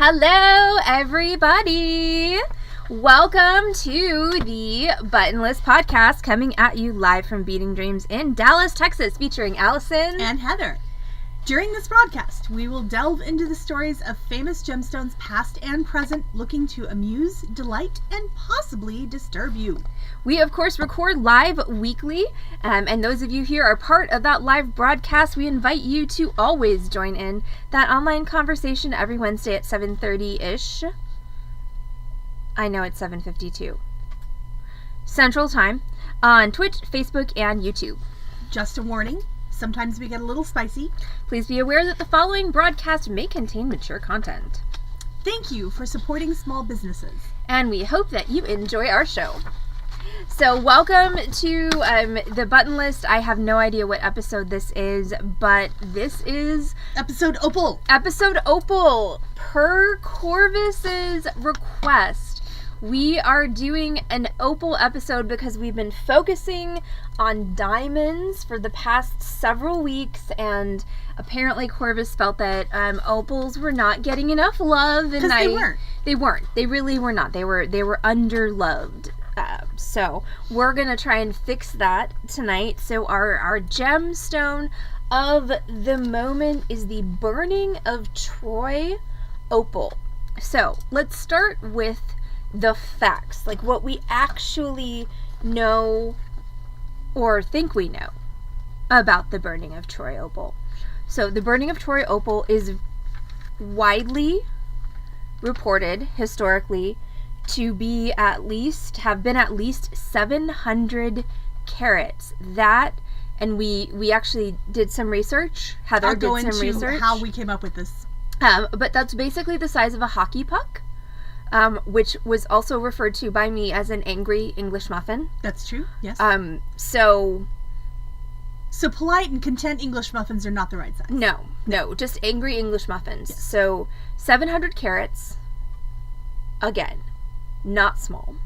Hello, everybody. Welcome to the Buttonless Podcast, coming at you live from Beating Dreams in Dallas, Texas, featuring Allison and Heather. During this broadcast, we will delve into the stories of famous gemstones past and present, looking to amuse, delight, and possibly disturb you. We, of course, record live weekly, and those of you here are part of that live broadcast. We invite you to always join in that online conversation every Wednesday at 7:30-ish. I know it's 7:52. Central Time on Twitch, Facebook, and YouTube. Just a warning, sometimes we get a little spicy. Please be aware that the following broadcast may contain mature content. Thank you for supporting small businesses. And we hope that you enjoy our show. So welcome to the Button List. I have no idea what episode this is, but this is... Episode Opal. Episode Opal. Per Corvus's request, we are doing an Opal episode because we've been focusing on diamonds for the past several weeks, and apparently Corvus felt that opals were not getting enough love. Because they weren't. They weren't. They really were not. They were underloved. So we're going to try and fix that tonight. So our gemstone of the moment is the Burning of Troy Opal. So let's start with the facts, like what we actually know or think we know about the Burning of Troy Opal. So the Burning of Troy Opal is widely reported historically to be have been at least 700 carats. That, and we actually did some research. Heather did some research. I'll go into how we came up with this. But that's basically the size of a hockey puck, which was also referred to by me as an angry English muffin. That's true, yes. So polite and content English muffins are not the right size. No, just angry English muffins. Yes. So 700 carats, again, not small.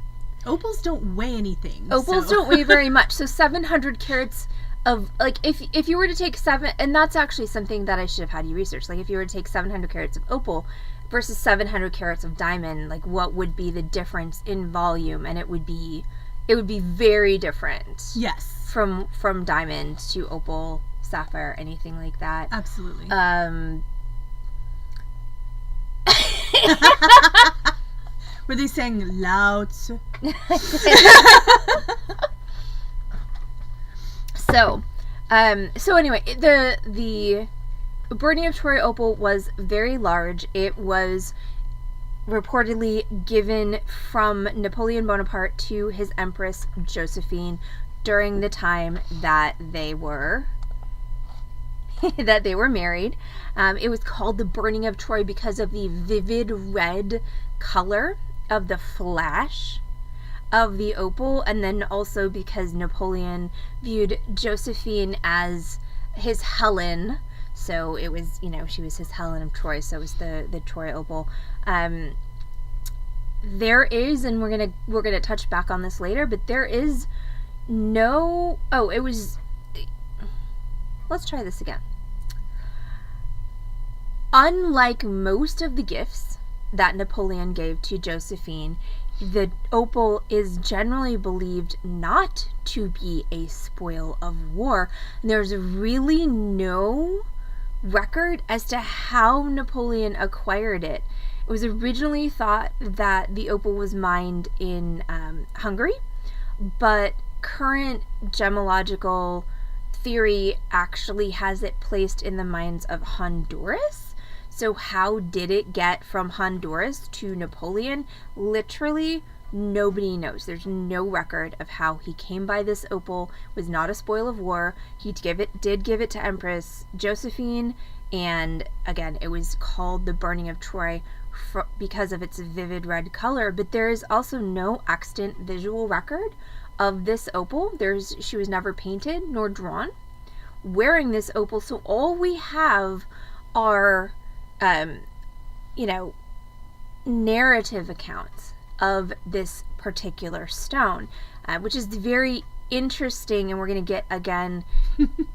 Opals don't weigh anything. Opals don't weigh very much. So 700 carats of, like, if you were to take and that's actually something that I should have had you research. Like, if you were to take 700 carats of opal versus 700 carats of diamond, like, what would be the difference in volume? And it would be very different. Yes. From diamond to opal, sapphire, anything like that. Absolutely. Were they saying loud? So anyway, the Burning of Troy Opal was very large. It was reportedly given from Napoleon Bonaparte to his Empress Josephine during the time that they were married. It was called the Burning of Troy because of the vivid red color of the flash of the opal, and then also because Napoleon viewed Josephine as his Helen. So it was, she was his Helen of Troy, so it was the Troy Opal. There is, and we're gonna touch back on this later, but there is let's try this again. Unlike most of the gifts that Napoleon gave to Josephine, the opal is generally believed not to be a spoil of war. There's really no record as to how Napoleon acquired it. It was originally thought that the opal was mined in Hungary, but current gemological theory actually has it placed in the mines of Honduras. So how did it get from Honduras to Napoleon? Literally, nobody knows. There's no record of how he came by this opal. It was not a spoil of war. He did give it to Empress Josephine, and again, it was called the Burning of Troy because of its vivid red color. But there is also no extant visual record of this opal. She was never painted nor drawn wearing this opal. So all we have are narrative accounts of this particular stone, which is very interesting, and we're going to get again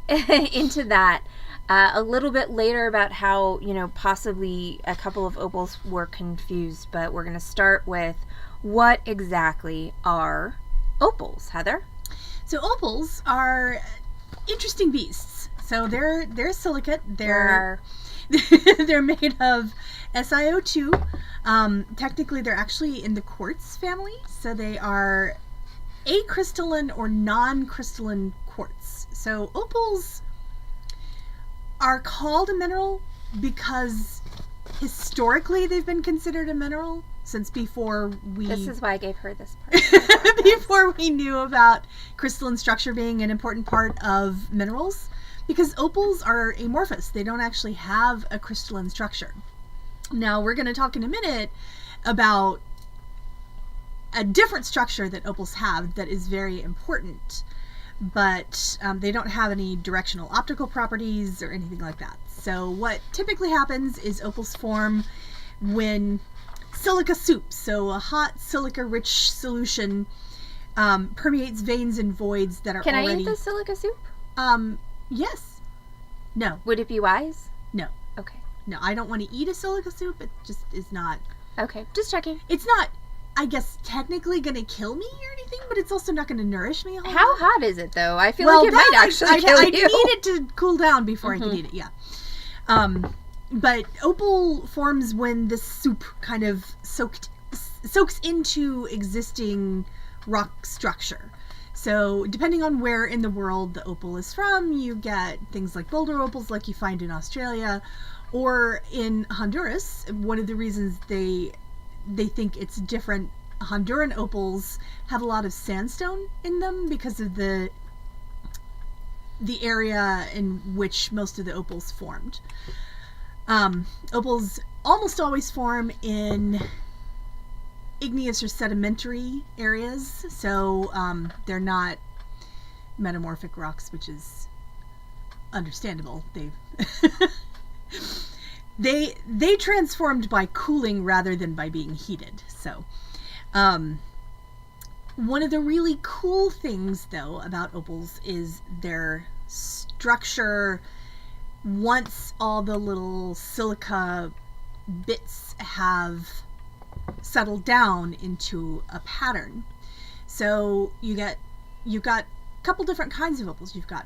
into that. A little bit later about how, possibly a couple of opals were confused, but we're going to start with what exactly are opals, Heather? So opals are interesting beasts. So they're silicate. They're made of SiO2. Technically, they're actually in the quartz family. So they are acrystalline or non-crystalline quartz. So opals are called a mineral because historically they've been considered a mineral since before we... This is why I gave her this part. before we knew about crystalline structure being an important part of minerals. Because opals are amorphous. They don't actually have a crystalline structure. Now, we're going to talk in a minute about a different structure that opals have that is very important. But they don't have any directional optical properties or anything like that. So what typically happens is opals form when silica soup, so a hot silica-rich solution, permeates veins and voids that are Can already... I eat the silica soup? Yes. No. Would it be wise? No. Okay. No, I don't want to eat a silica soup. It just is not... Okay, just checking. It's not, I guess, technically going to kill me or anything, but it's also not going to nourish me a whole How lot. hot is it, though? I feel like it might actually kill you. I need it to cool down before I can eat it, yeah. But opal forms when the soup kind of soaks into existing rock structure. So depending on where in the world the opal is from, you get things like boulder opals like you find in Australia, or in Honduras. One of the reasons they think it's different, Honduran opals have a lot of sandstone in them because of the area in which most of the opals formed. Opals almost always form in igneous or sedimentary areas, so they're not metamorphic rocks, which is understandable. They transformed by cooling rather than by being heated. So one of the really cool things, though, about opals is their structure. Once all the little silica bits have settled down into a pattern. So you've got a couple different kinds of opals. You've got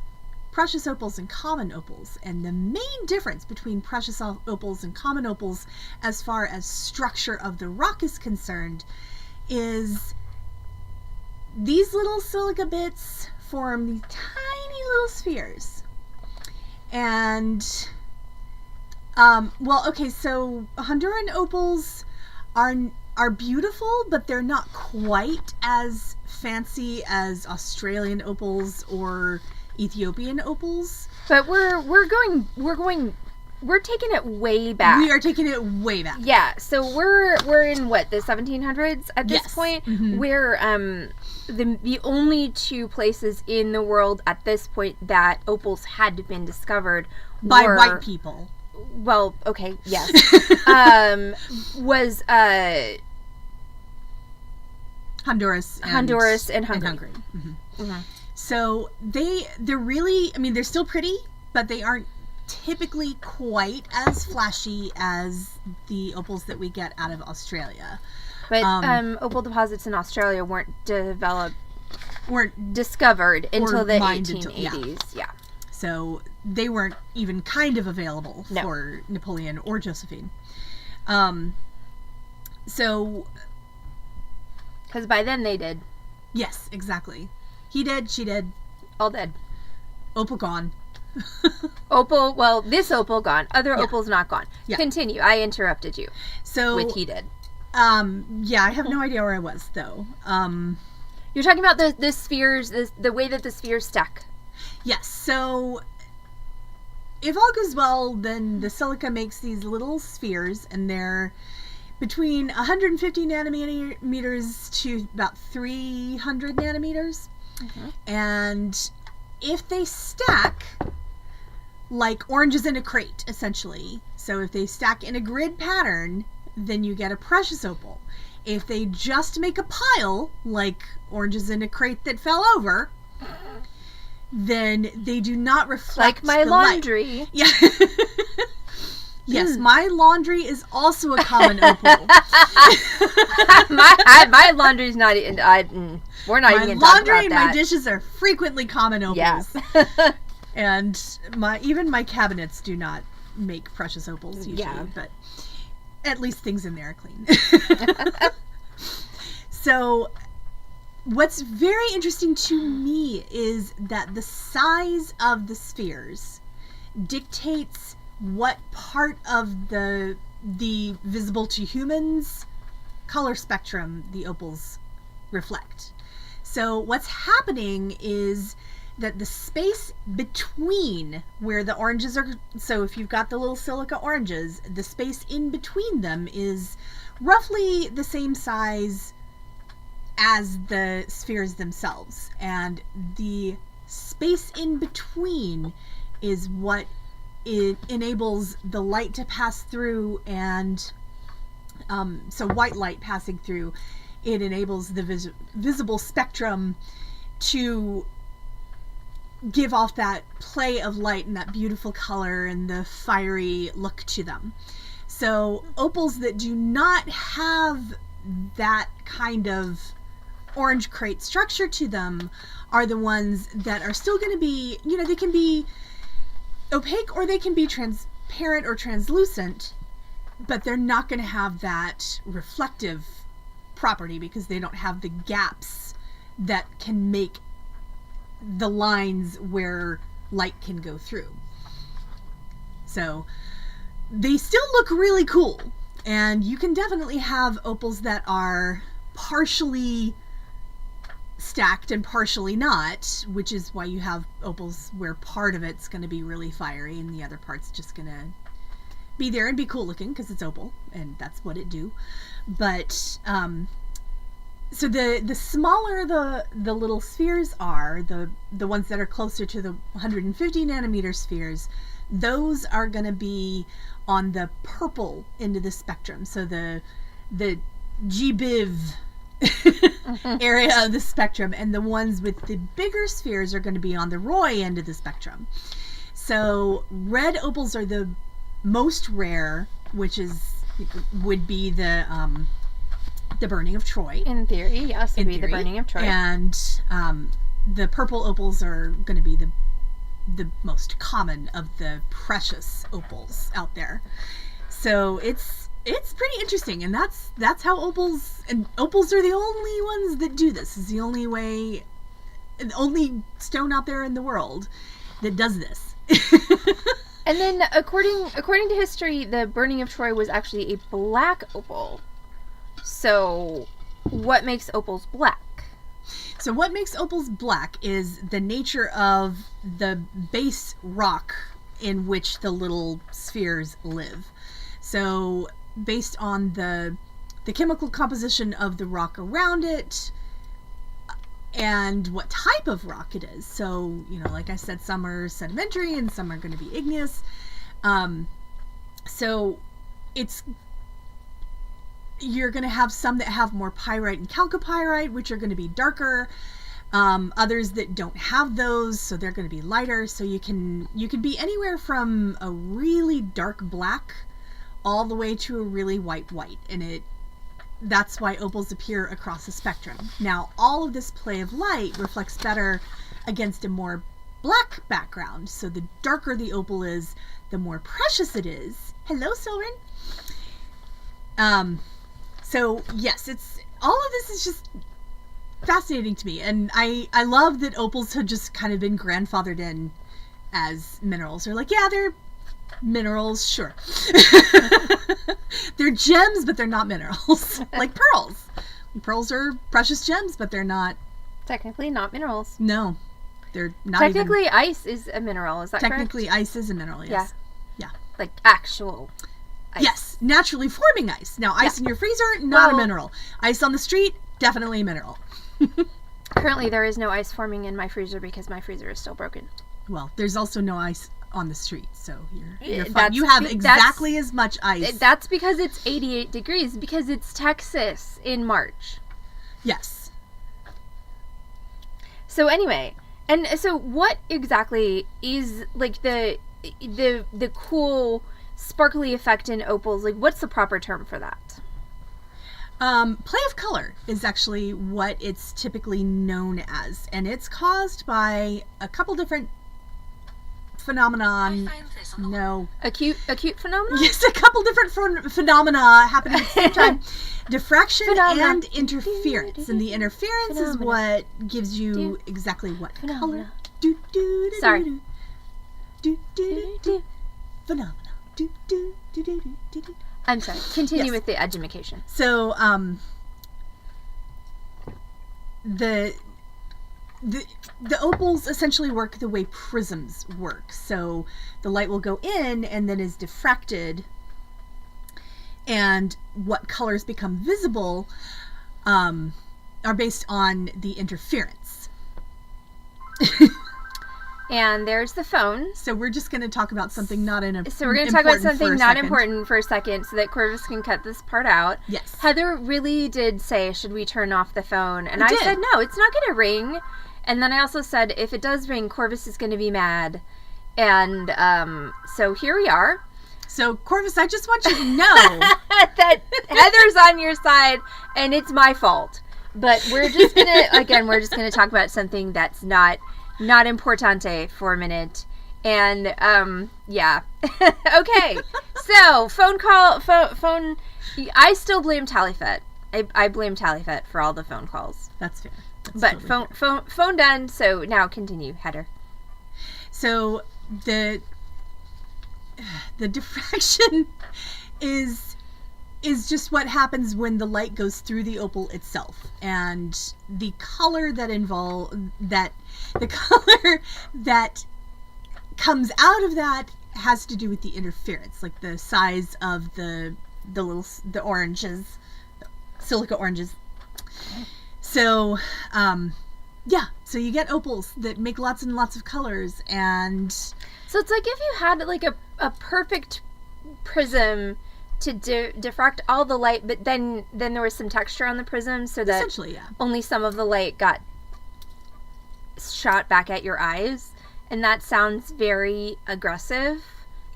precious opals and common opals. And the main difference between precious opals and common opals as far as structure of the rock is concerned is these little silica bits form these tiny little spheres. And, so Honduran opals are beautiful, but they're not quite as fancy as Australian opals or Ethiopian opals. But we're taking it way back. We are taking it way back. Yeah, so we're in what, the 1700s at this point, where the only two places in the world at this point that opals had been discovered by white people. Well, okay, yes. Was Honduras and Hungary. So they're really, they're still pretty, but they aren't typically quite as flashy as the opals that we get out of Australia. But opal deposits in Australia weren't discovered until the 1880s. Yeah. So they weren't even kind of available for Napoleon or Josephine. So... Because by then they did. Yes, exactly. He did, she did. All dead. Opal gone. This opal gone. Other opals not gone. Yeah. Continue. I interrupted you. So... With he did. I have no idea where I was, though. You're talking about the spheres, the way that the spheres stack. Yes, so if all goes well, then the silica makes these little spheres, and they're between 150 nanometers to about 300 nanometers. And if they stack like oranges in a crate, essentially, so if they stack in a grid pattern, then you get a precious opal. If they just make a pile, like oranges in a crate that fell over, then they do not reflect like my the laundry. Light. Yeah. Yes, my laundry is also a common opal. my laundry's not even. We're not even going to talk about that. My laundry and my dishes are frequently common opals. Yeah. And even my cabinets do not make precious opals usually, but at least things in there are clean. So what's very interesting to me is that the size of the spheres dictates what part of the visible to humans color spectrum the opals reflect. So what's happening is that the space between where the oranges are, so if you've got the little silica oranges, the space in between them is roughly the same size as the spheres themselves. And the space in between is what it enables the light to pass through, and so white light passing through, it enables the visible spectrum to give off that play of light and that beautiful color and the fiery look to them. So opals that do not have that kind of orange crate structure to them are the ones that are still going to be, they can be opaque or they can be transparent or translucent, but they're not going to have that reflective property because they don't have the gaps that can make the lines where light can go through. So they still look really cool, and you can definitely have opals that are partially stacked and partially not, which is why you have opals where part of it's going to be really fiery and the other part's just going to be there and be cool looking because it's opal and that's what it do. But so the smaller the little spheres are, the ones that are closer to the 150 nanometer spheres, those are going to be on the purple end of the spectrum. So the GBIV area of the spectrum, and the ones with the bigger spheres are going to be on the Roy end of the spectrum. So red opals are the most rare, which would be the Burning of Troy. In theory, yes, it'd be the Burning of Troy. And the purple opals are going to be the most common of the precious opals out there. So it's pretty interesting, and that's how opals are the only ones that do this. It's the only stone out there in the world that does this. And then according to history, the Burning of Troy was actually a black opal. So what makes opals black? So what makes opals black is the nature of the base rock in which the little spheres live. So based on the chemical composition of the rock around it and what type of rock it is. So, like I said, some are sedimentary and some are going to be igneous. So you're going to have some that have more pyrite and chalcopyrite, which are going to be darker. Others that don't have those, so they're going to be lighter. So you can be anywhere from a really dark black all the way to a really white, and that's why opals appear across the spectrum. Now, all of this play of light reflects better against a more black background. So the darker the opal is, the more precious it is. Hello, Sylvan. So yes, all of this is just fascinating to me, and I love that opals have just kind of been grandfathered in as minerals. They're like, yeah, they're minerals, sure. They're gems, but they're not minerals. Like pearls. Pearls are precious gems, but they're not. Technically not minerals. No. They're not Technically, ice is a mineral, is that Technically, correct? ice is a mineral, yes. Yeah. Like actual ice. Yes, naturally forming ice. Now, ice in your freezer, not a mineral. Ice on the street, definitely a mineral. Currently, there is no ice forming in my freezer because my freezer is still broken. Well, there's also no ice on the street, so you're fine. You have exactly as much ice. That's because it's 88 degrees, because it's Texas in March. Yes. So anyway, And so what exactly is like the cool sparkly effect in opals? Like, what's the proper term for that? Play of color is actually what it's typically known as, and it's caused by a couple different phenomenon. No. Acute phenomena? Yes, a couple different phenomena happening at the same time. Diffraction and interference. And the interference is what gives you exactly what color. Sorry. Phenomena. I'm sorry. Continue with the edumacation. So, the opals essentially work the way prisms work. So the light will go in and then is diffracted, and what colors become visible are based on the interference. And there's the phone. So we're just going to talk about something not in a. So we're going to talk about something not important for a second, so that Corvus can cut this part out. Yes. Heather really did say, "Should we turn off the phone?" And I said, "No, it's not going to ring." And then I also said, "If it does ring, Corvus is going to be mad." And so here we are. So Corvus, I just want you to know that Heather's on your side, and it's my fault. But we're just gonna talk about something that's not importante for a minute. And yeah. Okay. So phone. I still blame Talifet. I blame Talifet for all the phone calls. That's fair. But totally phone done. So now continue, Heather. So the diffraction is just what happens when the light goes through the opal itself, and the color that comes out of that has to do with the interference, like the size of the oranges, silica oranges. So so you get opals that make lots and lots of colors, and so it's like if you had like a perfect prism to diffract all the light, but then there was some texture on the prism, so that essentially, yeah, only some of the light got shot back at your eyes. And that sounds very aggressive.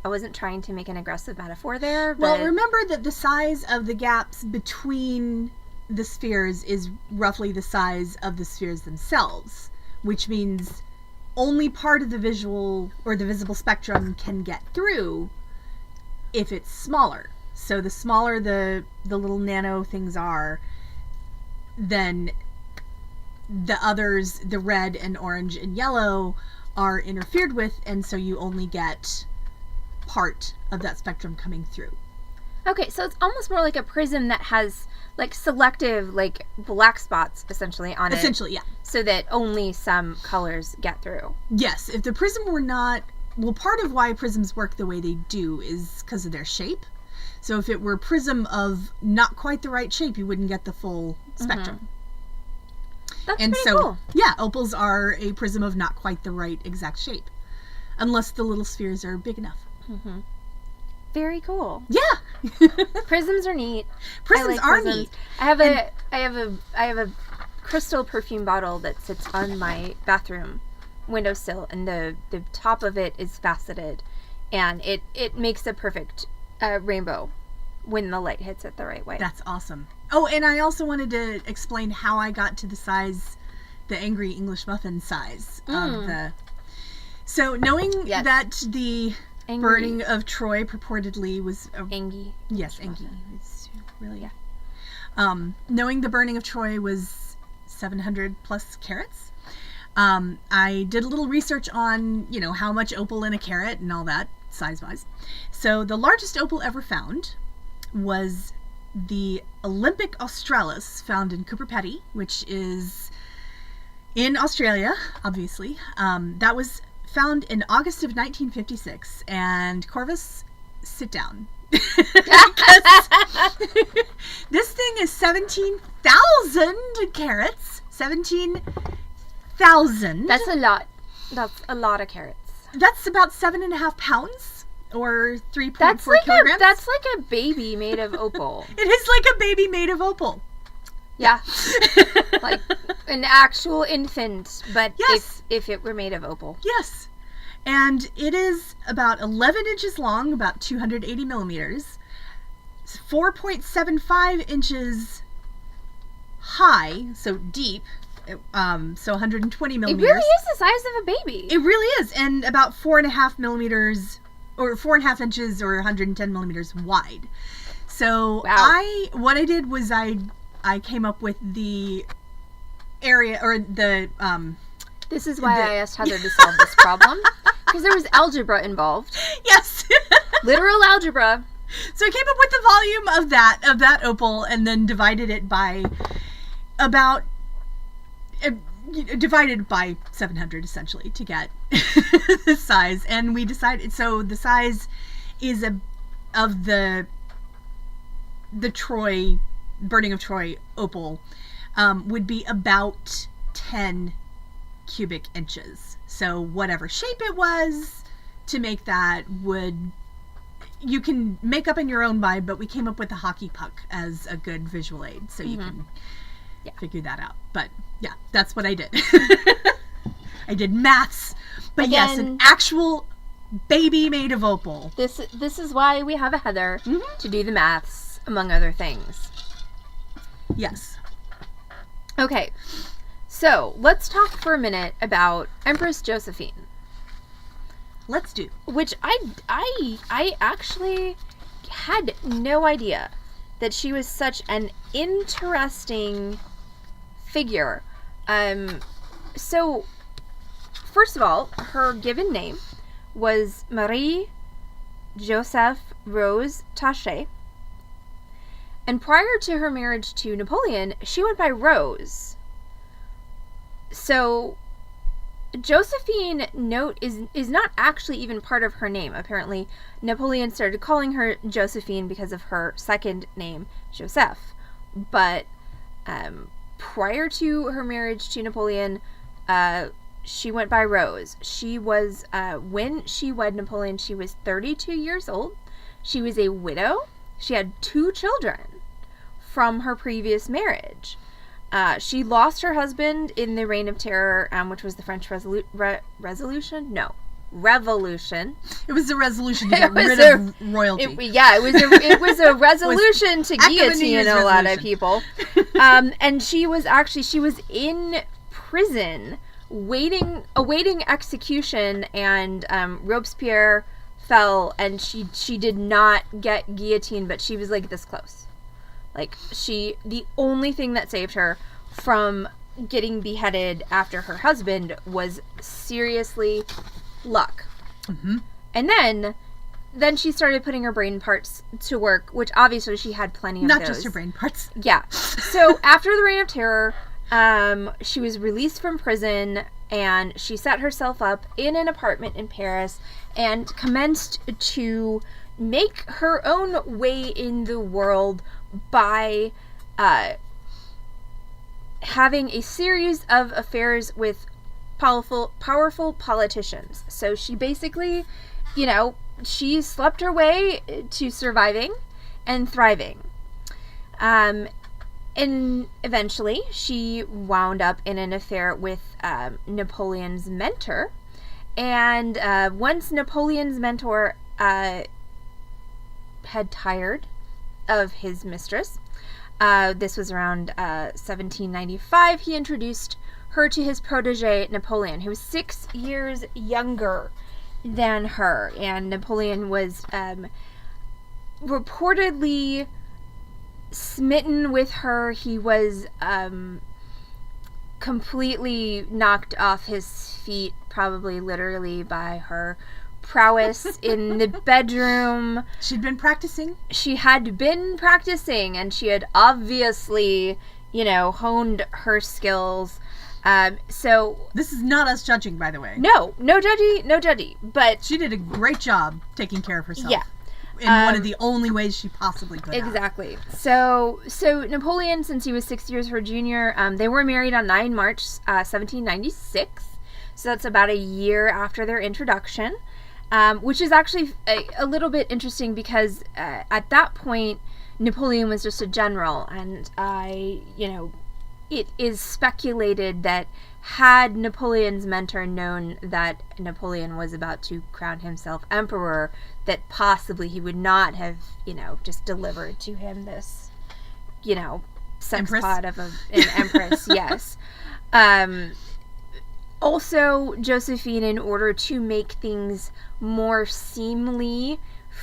I wasn't trying to make an aggressive metaphor there. But well, remember that the size of the gaps between the spheres is roughly the size of the spheres themselves, which means only part of the visual or the visible spectrum can get through if it's smaller. So the smaller the little nano things are, then the others, the red and orange and yellow, are interfered with, and so you only get part of that spectrum coming through. Okay, so it's almost more like a prism that has like selective, like black spots essentially on it. Essentially, yeah. So that only some colors get through. Yes, if the prism were not, well, part of why prisms work the way they do is because of their shape. So if it were a prism of not quite the right shape, you wouldn't get the full spectrum. Mm-hmm. That's pretty cool. Yeah, opals are a prism of not quite the right exact shape, unless the little spheres are big enough. Mm-hmm. Very cool. Yeah, prisms are neat. Prisms are neat. I have a crystal perfume bottle that sits on my bathroom windowsill, and the top of it is faceted, and it makes a perfect rainbow when the light hits it the right way. That's awesome. Oh, and I also wanted to explain how I got to the angry English muffin size of the. So knowing that the burning of Troy purportedly was Angie. Yes, Angie. It's really knowing the burning of Troy was 700 plus carats. I did a little research on how much opal in a carat and all that size-wise. So the largest opal ever found was the Olympic Australis, found in Cooper Pedy, which is in Australia, obviously. That was found in August of 1956. And Corvus, sit down. This thing is 17,000 carats. 17,000. That's a lot. That's a lot of carats. That's about 7.5 pounds. Or 3.4 kilograms. That's like a baby made of opal. It is like a baby made of opal. Yeah. Like an actual infant, but Yes. if it were made of opal. Yes. And it is about 11 inches long, about 280 millimeters, 4.75 inches high, so deep, so 120 It millimeters. really is the size of a baby. It really is, and about 4.5 millimeters, or 4.5 inches, or 110 millimeters wide. So Wow. what I did was I came up with the area, or the This is why I asked Heather to solve this problem, because there was algebra involved. yes. Literal algebra. So I came up with the volume of that opal, and then divided it by about divided by 700 essentially to get the size. And we decided, so the size is of the Troy Burning of Troy opal would be about 10 cubic inches. So whatever shape it was to make that you can make up in your own mind, but we came up with a hockey puck as a good visual aid, so you can figure that out. But yeah, that's what I did. I did maths, but Again, yes, an actual baby made of opal. This is why we have a Heather to do the maths, among other things. Yes. Okay, so let's talk for a minute about Empress Josephine. Let's do. Which I actually had no idea that she was such an interesting figure. So, first of all, her given name was Marie Joseph Rose Taché. And prior to her marriage to Napoleon, she went by Rose. So, Josephine is not actually even part of her name. Apparently, Napoleon started calling her Josephine because of her second name, Joseph. But prior to her marriage to Napoleon, she went by Rose. She was, when she wed Napoleon, she was 32 years old. She was a widow. She had 2 children from her previous marriage. She lost her husband in the Reign of Terror, which was the French Revolution. It was a resolution to get rid of royalty. It was a resolution to guillotine a lot of people. And she was in prison awaiting execution, and Robespierre fell, and she did not get guillotined, but she was like this close. Like, the only thing that saved her from getting beheaded after her husband was seriously luck. Mm-hmm. And then she started putting her brain parts to work, which obviously she had plenty of those. Not just her brain parts. Yeah. So after the Reign of Terror, she was released from prison, and she set herself up in an apartment in Paris and commenced to make her own way in the world by having a series of affairs with powerful politicians. So she basically, she slept her way to surviving and thriving. And eventually she wound up in an affair with Napoleon's mentor. And once Napoleon's mentor had tired of his mistress, this was around 1795, he introduced her to his protege Napoleon, who was 6 years younger than her. And Napoleon was reportedly smitten with her. He was completely knocked off his feet, probably literally, by her prowess in the bedroom. She'd been practicing. She had been practicing, and she had obviously, honed her skills. So this is not us judging, by the way. No judgy. But she did a great job taking care of herself. Yeah. In one of the only ways she possibly could. Exactly. So Napoleon, since he was 6 years her junior, they were married on 9 March 1796. So that's about a year after their introduction, which is actually a little bit interesting because at that point, Napoleon was just a general, and it is speculated that had Napoleon's mentor known that Napoleon was about to crown himself emperor, that possibly he would not have, just delivered to him this, sex pot of an empress. Yes. Also, Josephine, in order to make things more seemly,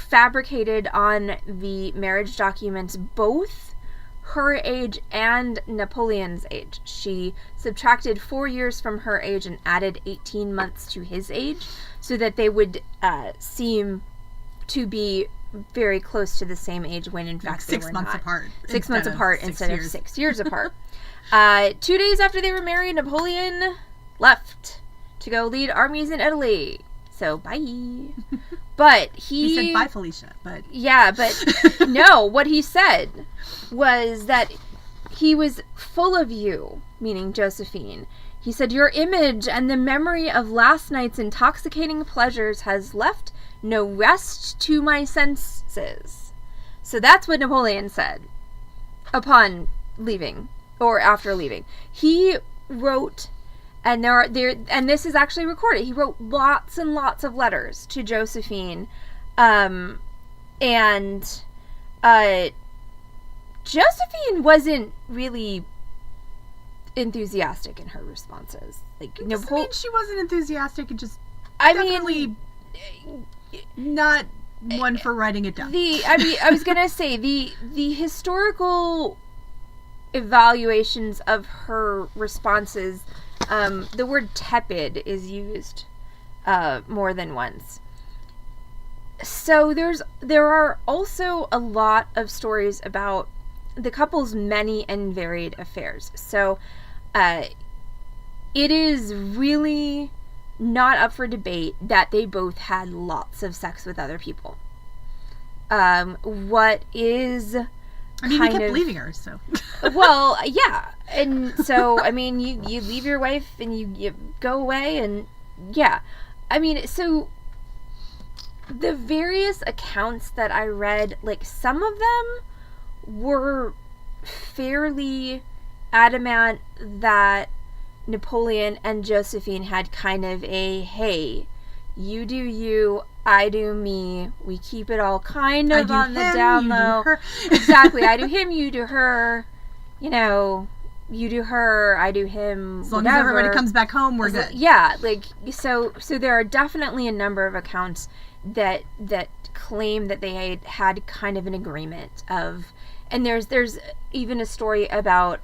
fabricated on the marriage documents both her age and Napoleon's age. She subtracted 4 years from her age and added 18 months to his age so that they would seem to be very close to the same age when in fact they were not. 6 months apart. 6 months apart instead of 6 years apart. 2 days after they were married, Napoleon left to go lead armies in Italy. So, bye. But he said bye, Felicia. But yeah, but no, what he said was that he was full of you, meaning Josephine. He said, your image and the memory of last night's intoxicating pleasures has left no rest to my senses. So that's what Napoleon said upon leaving, or after leaving. He wrote, and and this is actually recorded, he wrote lots and lots of letters to Josephine, Josephine wasn't really enthusiastic in her responses. Like, I mean, she wasn't enthusiastic. It just not one for writing it down. I was gonna say the historical evaluations of her responses, the word tepid is used more than once. So there are also a lot of stories about the couple's many and varied affairs. So it is really not up for debate that they both had lots of sex with other people. What is he kept leaving her, so. Well, yeah. And so, I mean, you leave your wife and you go away, and yeah. I mean, so the various accounts that I read, like, some of them were fairly adamant that Napoleon and Josephine had kind of a, hey, you do you, I do me, we keep it all kind of on the down low. Exactly. I do him, you do her, you do her, I do him, as long as everybody comes back home, we're good. Yeah, like, so there are definitely a number of accounts that claim that they had kind of an agreement of, and there's even a story about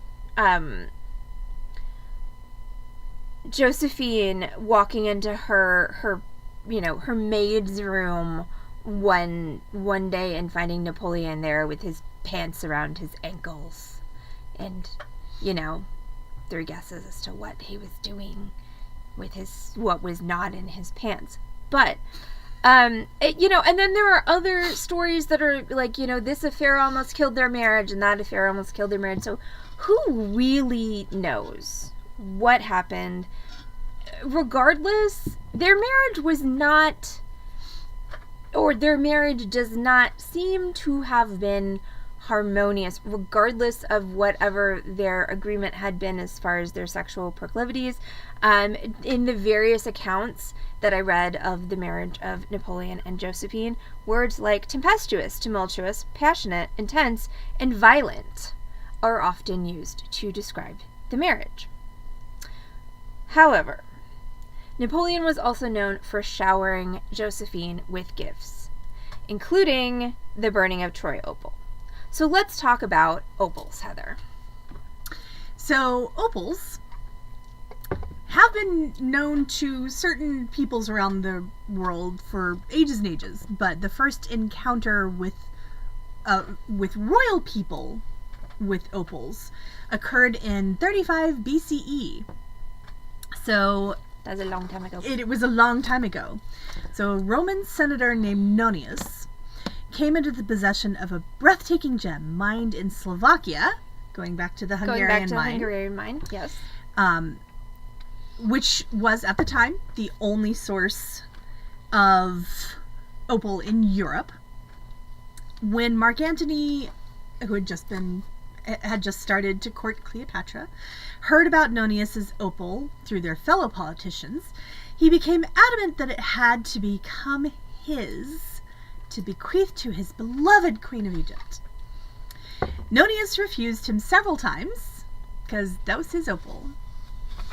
Josephine walking into her maid's room one day and finding Napoleon there with his pants around his ankles, and there are guesses as to what he was doing with what was not in his pants. But and then there are other stories that are like, this affair almost killed their marriage and that affair almost killed their marriage. So who really knows what happened? Regardless, their marriage was not, or their marriage does not seem to have been harmonious, regardless of whatever their agreement had been as far as their sexual proclivities. In the various accounts that I read of the marriage of Napoleon and Josephine, words like tempestuous, tumultuous, passionate, intense, and violent are often used to describe the marriage. However, Napoleon was also known for showering Josephine with gifts, including the Burning of Troy Opal. So let's talk about opals, Heather. So opals have been known to certain peoples around the world for ages and ages, but the first encounter with royal people with opals occurred in 35 BCE. So that's a long time ago. It was a long time ago. So a Roman senator named Nonius came into the possession of a breathtaking gem mined in Slovakia, going back to the Hungarian mine, yes. Which was at the time the only source of opal in Europe. When Mark Antony who had just started to court Cleopatra, heard about Nonius's opal through their fellow politicians, he became adamant that it had to become his to bequeath to his beloved Queen of Egypt. Nonius refused him several times because that was his opal.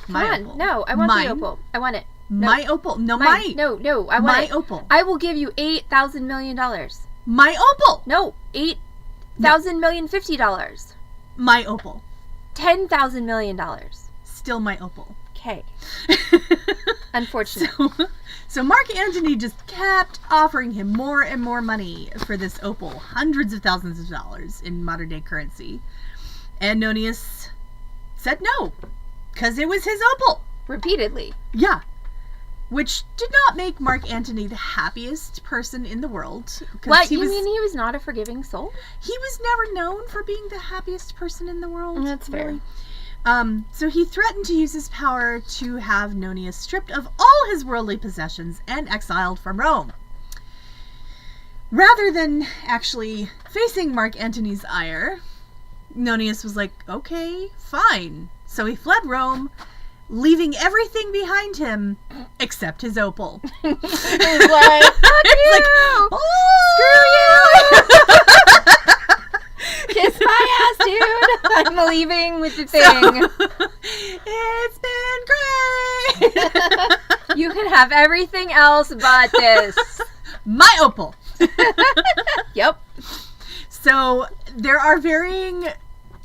Opal. No, I want the opal. I want it. No. My opal. No, my. No, I want it. My opal. I will give you $8,000 million. My opal. No, $8,000 million $50. My opal. $10,000 million. Still my opal. Okay. Unfortunate. So Mark Antony just kept offering him more and more money for this opal, hundreds of thousands of dollars in modern day currency. And Nonius said no, because it was his opal. Repeatedly. Yeah. Which did not make Mark Antony the happiest person in the world. What? You mean he was not a forgiving soul? He was never known for being the happiest person in the world. That's fair. Really. So he threatened to use his power to have Nonius stripped of all his worldly possessions and exiled from Rome. Rather than actually facing Mark Antony's ire, Nonius was like, okay, fine. So he fled Rome, leaving everything behind him except his opal. He's like, fuck you! Like, oh, screw you! Kiss my ass, dude! I'm leaving with the thing. So, it's been great! You can have everything else but this. My opal! Yep. So, there are varying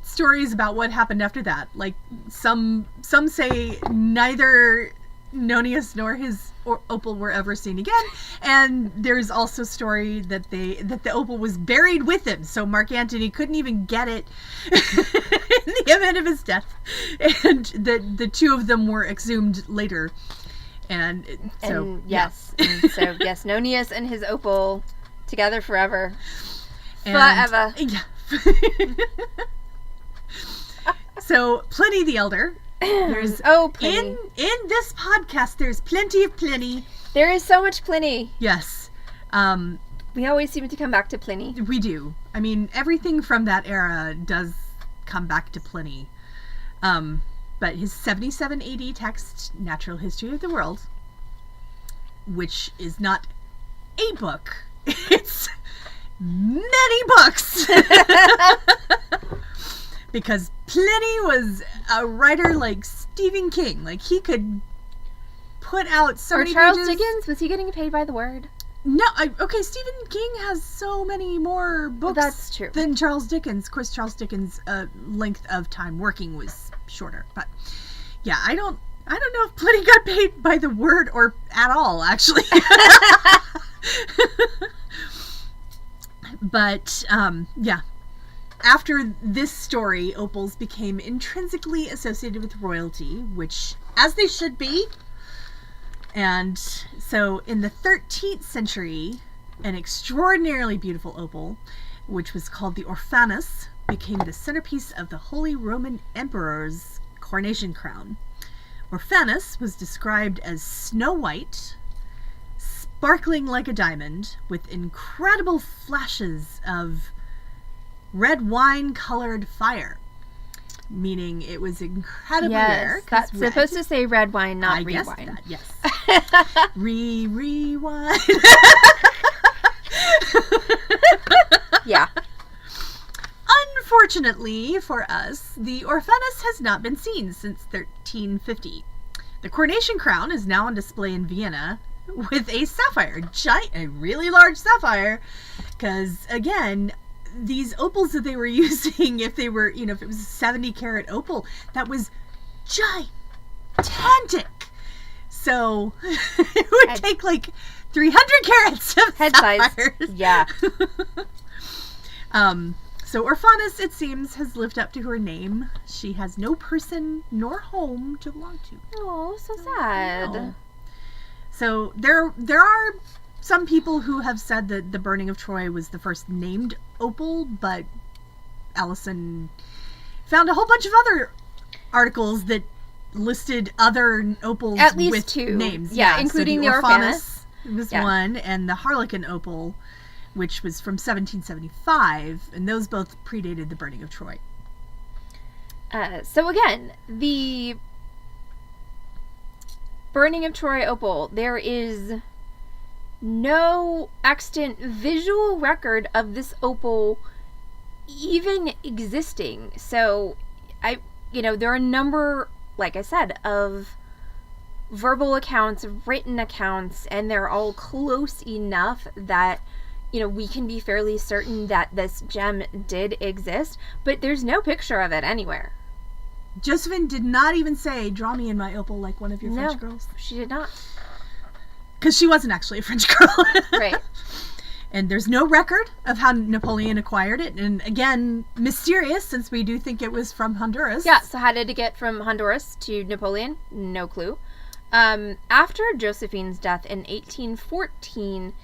stories about what happened after that. Like, some say neither Nonius nor his opal were ever seen again, and there's also story that the opal was buried with him, so Mark Antony couldn't even get it in the event of his death, and the two of them were exhumed later, and so yes, Nonius and his opal together forever, and, forever. Yeah. So Pliny the Elder. There's Pliny. In this podcast there's plenty of Pliny. There is so much Pliny. Yes. We always seem to come back to Pliny. We do. I mean, everything from that era does come back to Pliny. But his 77 AD text, Natural History of the World, which is not a book, it's many books. Because Pliny was a writer like Stephen King. Like, he could put out so many Charles pages. Dickens, was he getting paid by the word? No, okay, Stephen King has so many more books That's true. than Charles Dickens. Of course, Charles Dickens' length of time working was shorter. But, yeah, I don't know if Pliny got paid by the word or at all, actually. But, yeah. After this story, opals became intrinsically associated with royalty, which, as they should be. And so in the 13th century, an extraordinarily beautiful opal, which was called the orphanus, became the centerpiece of the Holy Roman Emperor's coronation crown. Orphanus was described as snow white, sparkling like a diamond, with incredible flashes of red wine-colored fire, meaning it was incredibly rare. That's supposed to say red wine, not I re-wine. That, yes. Re-wine. Yeah. Unfortunately for us, the orphanus has not been seen since 1350. The coronation crown is now on display in Vienna with a sapphire, a really large sapphire, because, again, these opals that they were using, if they were, if it was a 70 carat opal, that was gigantic. So it would take like 300 carats of head sapphires. Size. Yeah. So Orphanus, it seems, has lived up to her name. She has no person nor home to belong to. Oh, so sad. No. So there are some people who have said that the Burning of Troy was the first named opal, but Allison found a whole bunch of other articles that listed other opals at least with 2 names. Yeah, including so the Orphanus was one, and the Harlequin opal which was from 1775, and those both predated the burning of Troy. So again, the burning of Troy Opal, there is no extant visual record of this opal even existing. So there are a number, like I said, of verbal accounts, written accounts, and they're all close enough that we can be fairly certain that this gem did exist, but there's no picture of it anywhere. Josephine did not even say, "Draw me in my opal like one of your French girls." She did not. Because she wasn't actually a French girl. Right. And there's no record of how Napoleon acquired it. And again, mysterious, since we do think it was from Honduras. Yeah, so how did it get from Honduras to Napoleon? No clue. After Josephine's death in 1814,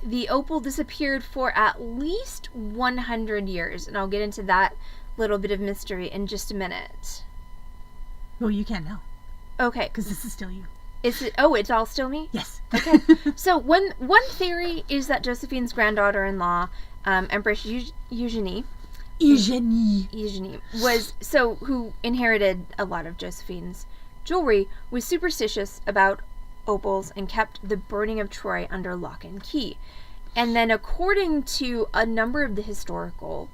the opal disappeared for at least 100 years. And I'll get into that little bit of mystery in just a minute. Well, you can now. Okay. Because this is still you. Is it? Oh, it's all still me? Yes. Okay. So one theory is that Josephine's granddaughter-in-law, Empress Eugenie, who inherited a lot of Josephine's jewelry, was superstitious about opals and kept the burning of Troy under lock and key. And then, according to a number of the historical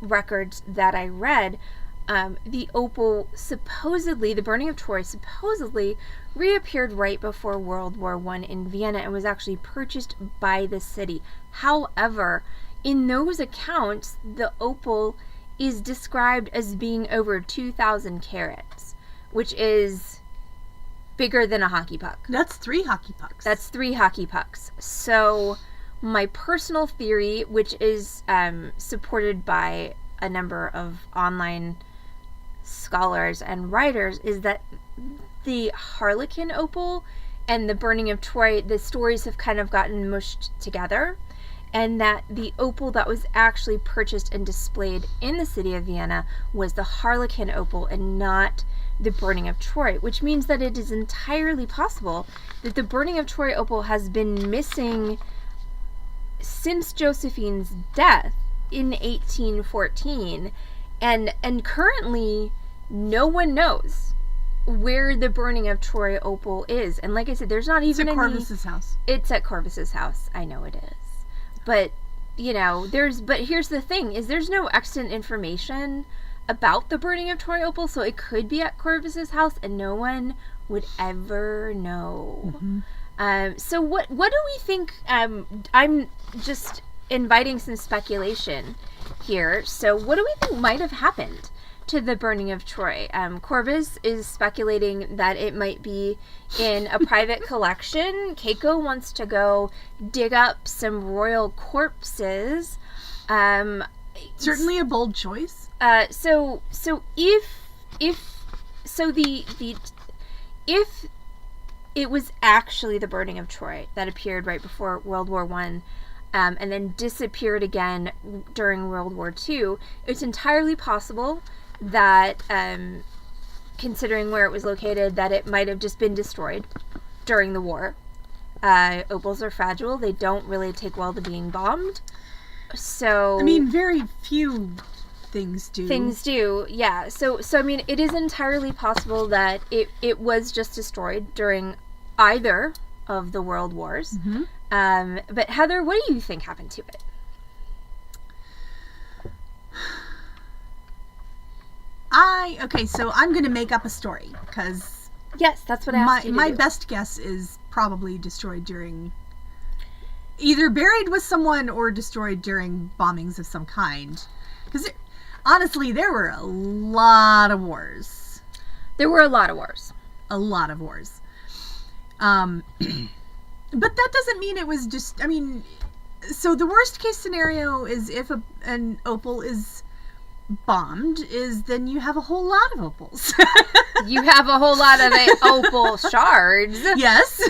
records that I read, the opal the burning of Troy supposedly reappeared right before World War I in Vienna and was actually purchased by the city. However, in those accounts, the opal is described as being over 2,000 carats, which is bigger than a hockey puck. That's 3 hockey pucks. That's 3 hockey pucks. So my personal theory, which is supported by a number of online scholars and writers, is that the Harlequin opal and the burning of Troy, the stories have kind of gotten mushed together, and that the opal that was actually purchased and displayed in the city of Vienna was the Harlequin opal and not the burning of Troy, which means that it is entirely possible that the burning of Troy opal has been missing since Josephine's death in 1814, and currently no one knows where the burning of Troy opal is. And like I said, there's not even It's at Corvus's house. It's at Corvus's house. I know it is. But, but here's the thing, is there's no extant information about the burning of Troy opal, so it could be at Corvus's house and no one would ever know. Mm-hmm. So what do we think? I'm just inviting some speculation here. So what do we think might have happened to the burning of Troy? Corvus is speculating that it might be in a private collection. Keiko wants to go dig up some royal corpses. Certainly a bold choice. So if it was actually the burning of Troy that appeared right before World War I, and then disappeared again during World War II, it's entirely possible that, considering where it was located, that it might have just been destroyed during the war. Opals are fragile. They don't really take well to being bombed. So... very few things do. Things do, yeah. So it is entirely possible that it was just destroyed during either of the world wars. Mm-hmm. But Heather, what do you think happened to it? So I'm going to make up a story, because... Yes, that's what I asked you to my do. best guess is probably destroyed during... Either buried with someone or destroyed during bombings of some kind. Because, honestly, there were a lot of wars. There were a lot of wars. A lot of wars. But that doesn't mean it was just... so the worst case scenario is if an opal is bombed, is then you have a whole lot of opals. You have a whole lot of opal shards. Yes.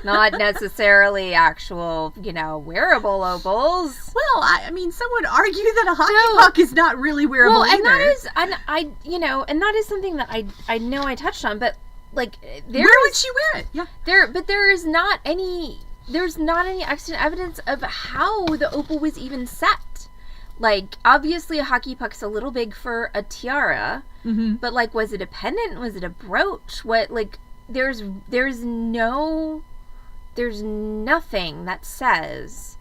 Not necessarily actual, wearable opals. Well, some would argue that a hockey puck is not really wearable either. And that is something that I know I touched on, but where would she wear it? Yeah. There is not any there's not any extant evidence of how the opal was even set. Like, obviously a hockey puck's a little big for a tiara, but, like, was it a pendant? Was it a brooch? What, like, there's nothing that says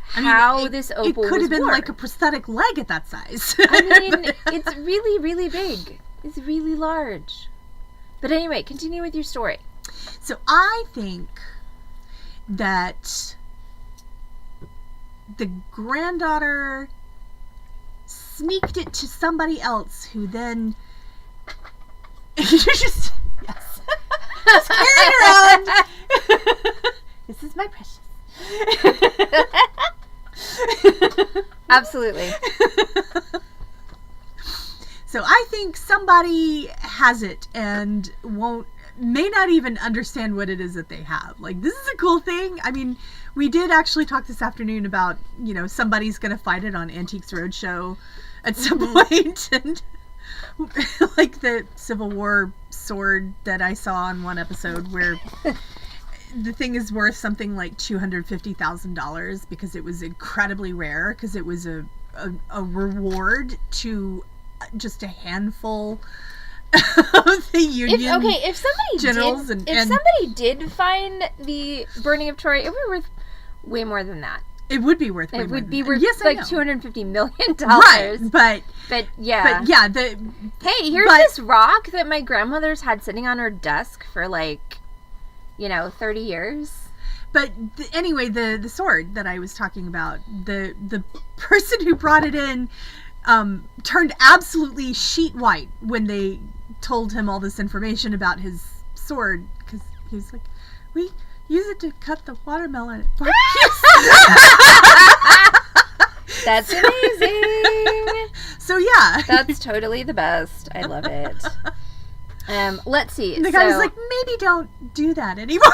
how this opal was It could have been worn. like a prosthetic leg at that size. I mean, it's really, really big. It's really large. But anyway, continue with your story. So I think that the granddaughter sneaked it to somebody else who then just carry it around. This is my precious. Absolutely. So I think somebody has it and may not even understand what it is that they have. Like, this is a cool thing. I mean, we did actually talk this afternoon about, somebody's going to find it on Antiques Roadshow at some point. And like the Civil War sword that I saw on one episode where the thing is worth something like $250,000 because it was incredibly rare, because it was a reward to just a handful of the Union if somebody generals. Somebody did find the Burning of Troy, it would be worth way more than that. It would be worth. It would be worth yes, like $250 million. Right, but yeah. Hey, here's this rock that my grandmother's had sitting on her desk for 30 years. But anyway, the sword that I was talking about, the person who brought it in turned absolutely sheet white when they told him all this information about his sword, because he was like, we use it to cut the watermelon. That's amazing. So yeah, that's totally the best. I love it. Let's see. And the guy was like, maybe don't do that anymore.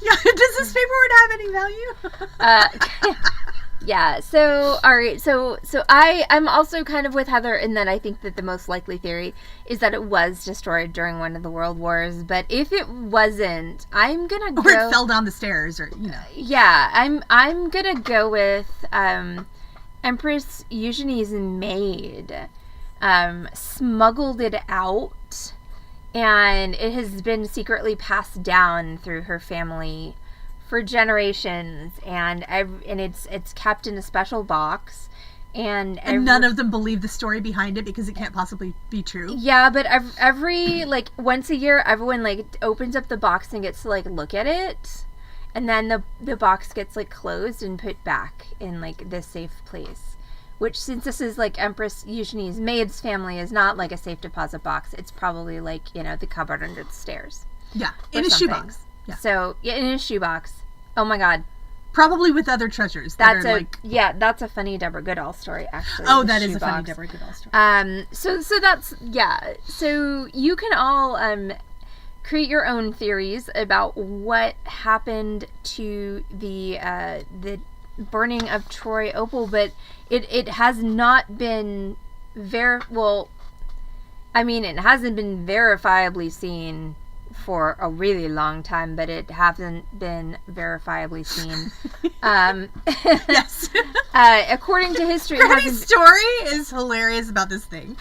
Yeah, does this paperwork have any value? Yeah, so, all right, so I'm also kind of with Heather in that I think that the most likely theory is that it was destroyed during one of the world wars, but if it wasn't, I'm gonna go... Or it fell down the stairs, or, Yeah, I'm gonna go with Empress Eugenie's maid smuggled it out, and it has been secretly passed down through her family for generations, and it's kept in a special box, and none of them believe the story behind it because it can't possibly be true. Yeah, but every once a year, everyone opens up the box and gets to look at it, and then the box gets closed and put back in this safe place. Which, since this is Empress Eugenie's maid's family, is not a safe deposit box. It's probably the cupboard under the stairs. Yeah, in a shoebox. Yeah. So, in a shoebox. Oh my God. Probably with other treasures. That's a funny Deborah Goodall story, actually. Oh, that is a funny Deborah Goodall story. So that's, yeah. So you can all create your own theories about what happened to the Burning of Troy Opal, but it has not been it hasn't been verifiably seen for a really long time, but it hasn't been verifiably seen. Yes. According to history, Granny's story is hilarious about this thing.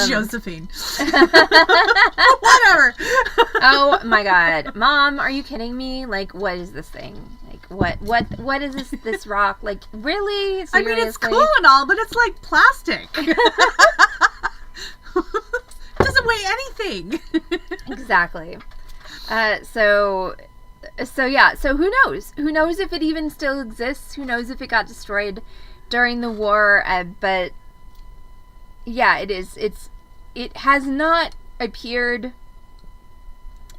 Josephine. Whatever. Oh my God, Mom, are you kidding me? What is this thing? What is this rock? Really? Seriously? I mean, it's cool and all, but it's plastic. It doesn't weigh anything. Exactly. So yeah. So who knows? Who knows if it even still exists? Who knows if it got destroyed during the war? But yeah, it is. It has not appeared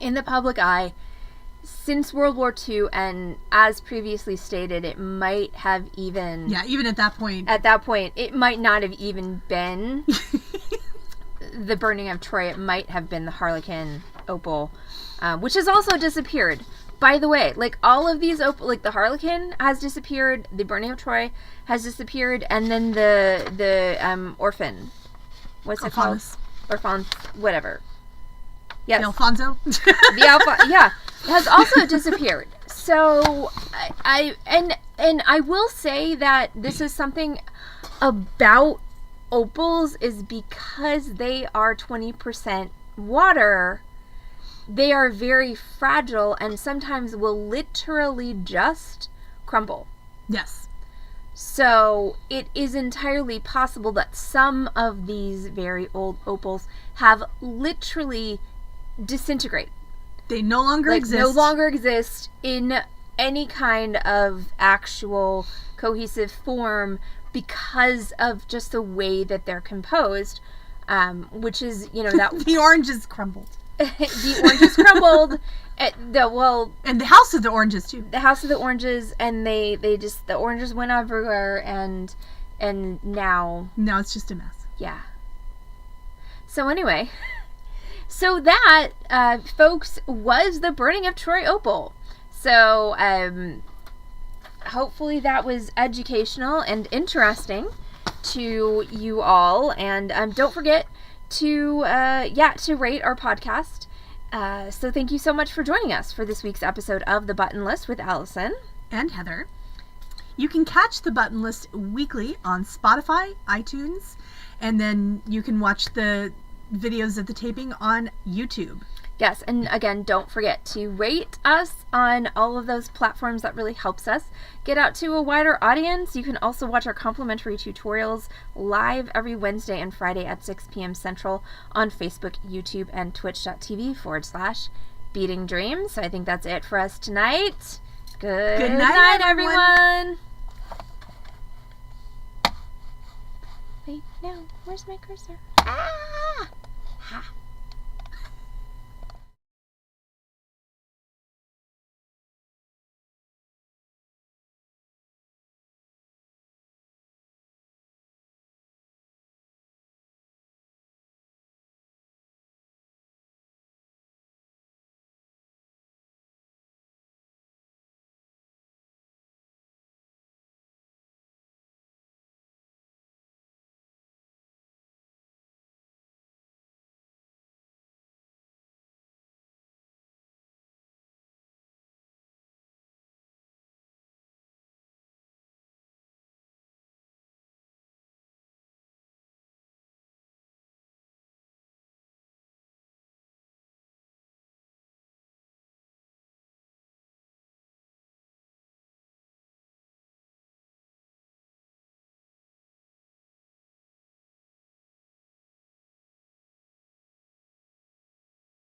in the public eye since World War II, and as previously stated, it might have even... Yeah, even at that point. At that point, it might not have even been the Burning of Troy. It might have been the Harlequin Opal, which has also disappeared. By the way, all of these opal, the Harlequin has disappeared, the Burning of Troy has disappeared, and then the Orphan. What's it called? Orphan, whatever. Yes. The Alfonso. The alpha, yeah, has also disappeared. So I will say that this is something about opals is because they are 20% water. They are very fragile and sometimes will literally just crumble. Yes. So it is entirely possible that some of these very old opals have literally disintegrate. They no longer exist. No longer exist in any kind of actual cohesive form because of just the way that they're composed, which is, that the oranges crumbled. The oranges crumbled. And the house of the oranges too. The house of the oranges, and they just, the oranges went everywhere, and now it's just a mess. Yeah. So anyway, so that, folks, was the Burning of Troy Opal. So hopefully that was educational and interesting to you all, and don't forget to rate our podcast. So thank you so much for joining us for this week's episode of The Button List with Allison and Heather. You can catch The Button List weekly on Spotify, iTunes, and then you can watch the videos of the taping on YouTube. Yes, and again, don't forget to rate us on all of those platforms. That really helps us get out to a wider audience. You can also watch our complimentary tutorials live every Wednesday and Friday at 6 p.m. Central on Facebook, YouTube, and twitch.tv/Beating Dreams. So I think that's it for us tonight. Good night, everyone. Wait, no, where's my cursor? Ah! Ha!